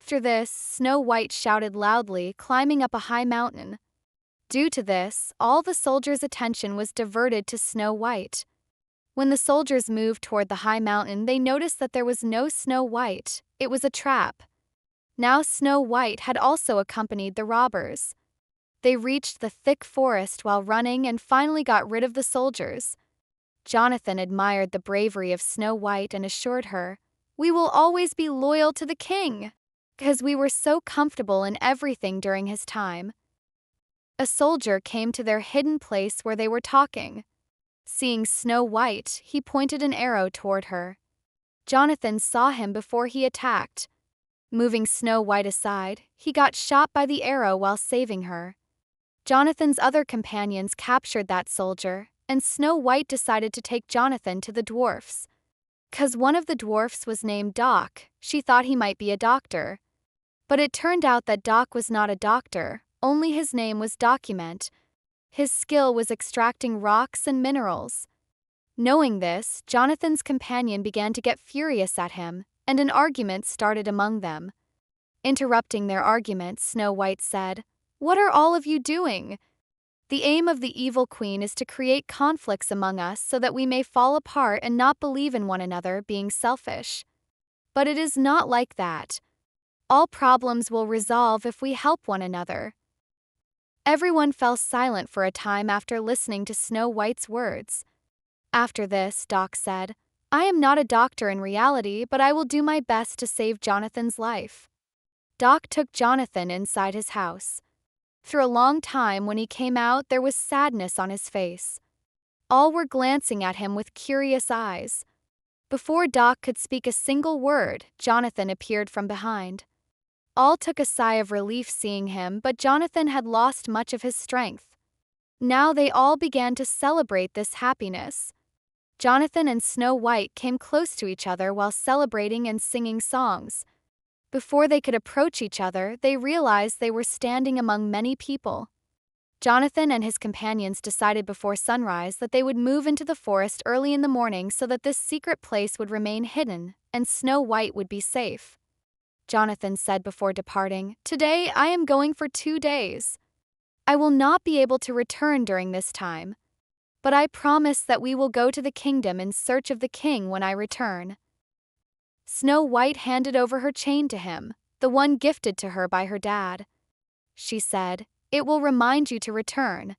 After this, Snow White shouted loudly, climbing up a high mountain. Due to this, all the soldiers' attention was diverted to Snow White. When the soldiers moved toward the high mountain, they noticed that there was no Snow White. It was a trap. Now Snow White had also accompanied the robbers. They reached the thick forest while running and finally got rid of the soldiers. Jonathan admired the bravery of Snow White and assured her, "We will always be loyal to the king, because we were so comfortable in everything during his time." A soldier came to their hidden place where they were talking. Seeing Snow White, he pointed an arrow toward her. Jonathan saw him before he attacked. Moving Snow White aside, he got shot by the arrow while saving her. Jonathan's other companions captured that soldier, and Snow White decided to take Jonathan to the dwarfs. 'Cause one of the dwarfs was named Doc, she thought he might be a doctor. But it turned out that Doc was not a doctor, only his name was Document. His skill was extracting rocks and minerals. Knowing this, Jonathan's companion began to get furious at him, and an argument started among them. Interrupting their argument, Snow White said, "What are all of you doing? The aim of the evil queen is to create conflicts among us so that we may fall apart and not believe in one another, being selfish. But it is not like that. All problems will resolve if we help one another." Everyone fell silent for a time after listening to Snow White's words. After this, Doc said, "I am not a doctor in reality, but I will do my best to save Jonathan's life." Doc took Jonathan inside his house. Through a long time, when he came out, there was sadness on his face. All were glancing at him with curious eyes. Before Doc could speak a single word, Jonathan appeared from behind. All took a sigh of relief seeing him, but Jonathan had lost much of his strength. Now they all began to celebrate this happiness. Jonathan and Snow White came close to each other while celebrating and singing songs. Before they could approach each other, they realized they were standing among many people. Jonathan and his companions decided before sunrise that they would move into the forest early in the morning so that this secret place would remain hidden and Snow White would be safe. Jonathan said before departing, "Today I am going for 2 days. I will not be able to return during this time, but I promise that we will go to the kingdom in search of the king when I return." Snow White handed over her chain to him, the one gifted to her by her dad. She said, "It will remind you to return.